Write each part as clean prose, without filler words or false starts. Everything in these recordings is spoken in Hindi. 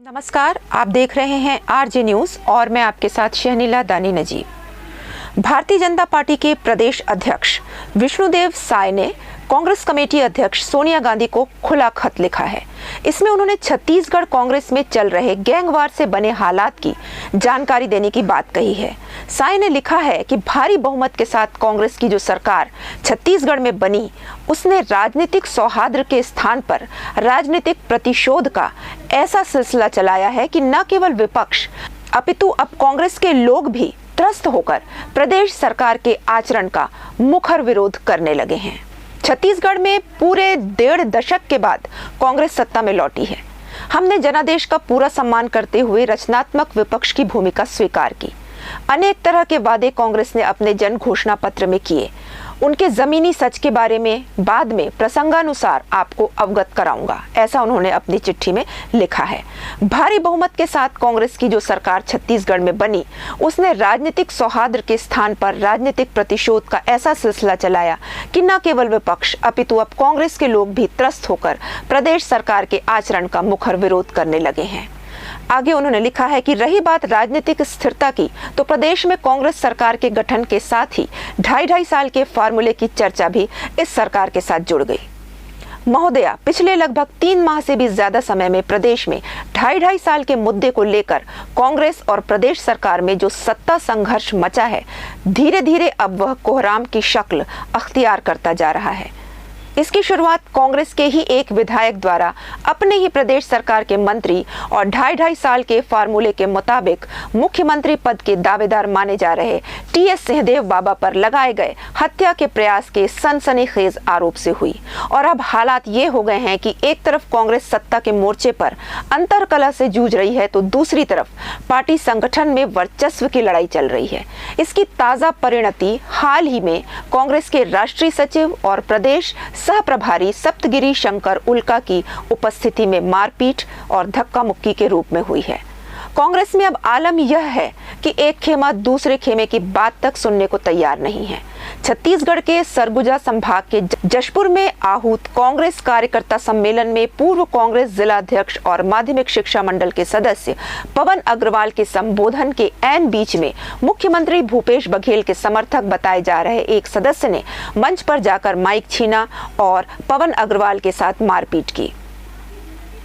नमस्कार, आप देख रहे हैं आरजे न्यूज और मैं आपके साथ शहनीला दानी नजीब। भारतीय जनता पार्टी के प्रदेश अध्यक्ष विष्णुदेव साय ने कांग्रेस कमेटी अध्यक्ष सोनिया गांधी को खुला खत लिखा है। इसमें उन्होंने छत्तीसगढ़ कांग्रेस में चल रहे गैंगवार से बने हालात की जानकारी देने की बात कही है। साय ने लिखा है कि भारी बहुमत के साथ कांग्रेस की जो सरकार छत्तीसगढ़ में बनी, उसने राजनीतिक सौहार्द के स्थान पर राजनीतिक प्रतिशोध का ऐसा सिलसिला चलाया है कि न केवल विपक्ष अपितु अब कांग्रेस के लोग भी त्रस्त होकर प्रदेश सरकार के आचरण का मुखर विरोध करने लगे हैं। छत्तीसगढ़ में पूरे 1.5 दशक के बाद कांग्रेस सत्ता में लौटी है। हमने जनादेश का पूरा सम्मान करते हुए रचनात्मक विपक्ष की भूमिका स्वीकार की। अनेक तरह के वादे कांग्रेस ने अपने जन घोषणा पत्र में किए। उनके जमीनी सच के बारे में बाद में प्रसंगानुसार आपको अवगत कराऊंगा, ऐसा उन्होंने अपनी चिट्ठी में लिखा है। भारी बहुमत के साथ कांग्रेस की जो सरकार छत्तीसगढ़ में बनी, उसने राजनीतिक सौहार्द के स्थान पर राजनीतिक प्रतिशोध का ऐसा सिलसिला चलाया कि न केवल विपक्ष अपितु अब कांग्रेस के लोग भी त्रस्त होकर प्रदेश सरकार के आचरण का मुखर विरोध करने लगे हैं। आगे उन्होंने लिखा है कि रही बात राजनीतिक स्थिरता की, तो प्रदेश में कांग्रेस सरकार के गठन के साथ ही 2.5 साल के फार्मूले की चर्चा भी इस सरकार के साथ जुड़ गई। महोदया, पिछले लगभग 3 माह से भी ज्यादा समय में प्रदेश में 2.5 साल के मुद्दे को लेकर कांग्रेस और प्रदेश सरकार में जो सत्ता संघर्ष मचा है, धीरे धीरे अब वह कोहराम की शक्ल अख्तियार करता जा रहा है। इसकी शुरुआत कांग्रेस के ही एक विधायक द्वारा अपने ही प्रदेश सरकार के मंत्री और 2.5 साल के फार्मूले के मुताबिक मुख्यमंत्री पद के दावेदार माने जा रहे टीएस सिंहदेव बाबा पर लगाए गए हत्या के प्रयास के सनसनीखेज आरोप से हुई। और अब हालात ये हो गए हैं कि एक तरफ कांग्रेस सत्ता के मोर्चे पर अंतरकलह से जूझ रही है, तो दूसरी तरफ पार्टी संगठन में वर्चस्व की लड़ाई चल रही है। इसकी ताजा परिणति हाल ही में कांग्रेस के राष्ट्रीय सचिव और प्रदेश सह प्रभारी सप्तगिरी शंकर उल्का की उपस्थिति में मारपीट और धक्का मुक्की के रूप में हुई है। कांग्रेस में अब आलम यह है कि एक खेमा दूसरे खेमे की बात तक सुनने को तैयार नहीं है। छत्तीसगढ़ के सरगुजा संभाग के जशपुर में आहूत कांग्रेस कार्यकर्ता सम्मेलन में पूर्व कांग्रेस जिलाध्यक्ष और माध्यमिक शिक्षा मंडल के सदस्य पवन अग्रवाल के संबोधन के ऐन बीच में मुख्यमंत्री भूपेश बघेल के समर्थक बताए जा रहे एक सदस्य ने मंच पर जाकर माइक छीना और पवन अग्रवाल के साथ मारपीट की।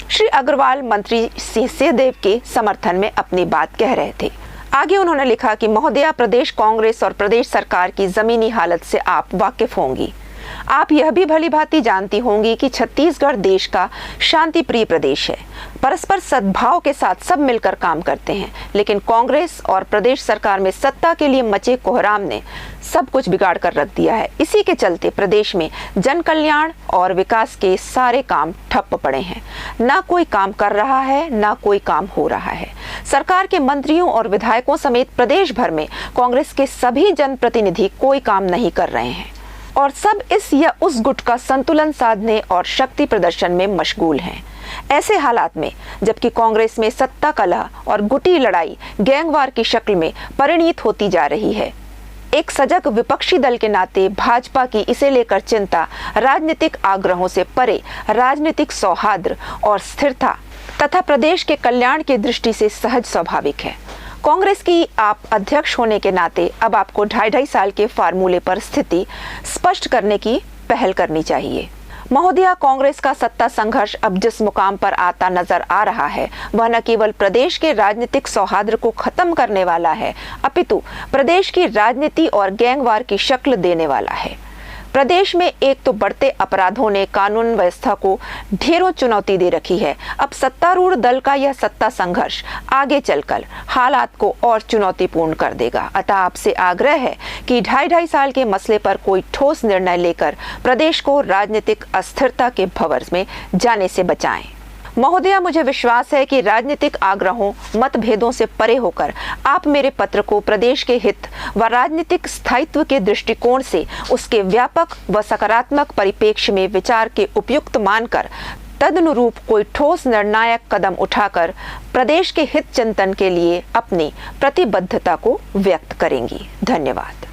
श्री अग्रवाल मंत्री सिंहदेव के समर्थन में अपनी बात कह रहे थे। आगे उन्होंने लिखा कि महोदया, प्रदेश कांग्रेस और प्रदेश सरकार की जमीनी हालत से आप वाकिफ होंगी। आप यह भी भली भांति जानती होंगी कि छत्तीसगढ़ देश का शांति प्रिय प्रदेश है। परस्पर सद्भाव के साथ सब मिलकर काम करते हैं, लेकिन कांग्रेस और प्रदेश सरकार में सत्ता के लिए मचे कोहराम ने सब कुछ बिगाड़ कर रख दिया है। इसी के चलते प्रदेश में जन कल्याण और विकास के सारे काम ठप पड़े हैं। ना कोई काम कर रहा है, ना कोई काम हो रहा है। सरकार के मंत्रियों और विधायकों समेत प्रदेश भर में कांग्रेस के सभी जनप्रतिनिधि कोई काम नहीं कर रहे हैं और सब इस या उस गुट का संतुलन साधने और शक्ति प्रदर्शन में मशगूल हैं। ऐसे हालात में जबकि कांग्रेस में सत्ता कलह और गुटी लड़ाई गैंगवार की शक्ल में परिणित होती जा रही है, एक सजग विपक्षी दल के नाते भाजपा की इसे लेकर चिंता राजनीतिक आग्रहों से परे राजनीतिक सौहार्द और स्थिरता तथा प्रदेश के कल्याण की दृष्टि से सहज स्वाभाविक है। कांग्रेस की आप अध्यक्ष होने के नाते अब आपको 2.5 साल के फार्मूले पर स्थिति स्पष्ट करने की पहल करनी चाहिए। महोदया, कांग्रेस का सत्ता संघर्ष अब जिस मुकाम पर आता नजर आ रहा है, वह न केवल प्रदेश के राजनीतिक सौहार्द को खत्म करने वाला है, अपितु प्रदेश की राजनीति और गैंगवार की शक्ल देने वाला है। प्रदेश में एक तो बढ़ते अपराधों ने कानून व्यवस्था को ढेरों चुनौती दे रखी है। अब सत्तारूढ़ दल का यह सत्ता संघर्ष आगे चलकर हालात को और चुनौतीपूर्ण कर देगा। अतः आपसे आग्रह है कि 2.5 साल के मसले पर कोई ठोस निर्णय लेकर प्रदेश को राजनीतिक अस्थिरता के भंवर में जाने से बचाएं। महोदया, मुझे विश्वास है कि राजनीतिक आग्रहों मतभेदों से परे होकर आप मेरे पत्र को प्रदेश के हित व राजनीतिक स्थायित्व के दृष्टिकोण से उसके व्यापक व सकारात्मक परिप्रेक्ष्य में विचार के उपयुक्त मानकर तदनुरूप कोई ठोस निर्णायक कदम उठाकर प्रदेश के हित चिंतन के लिए अपनी प्रतिबद्धता को व्यक्त करेंगी। धन्यवाद।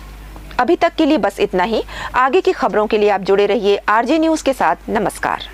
अभी तक के लिए बस इतना ही। आगे की खबरों के लिए आप जुड़े रहिए आरजे न्यूज के साथ। नमस्कार।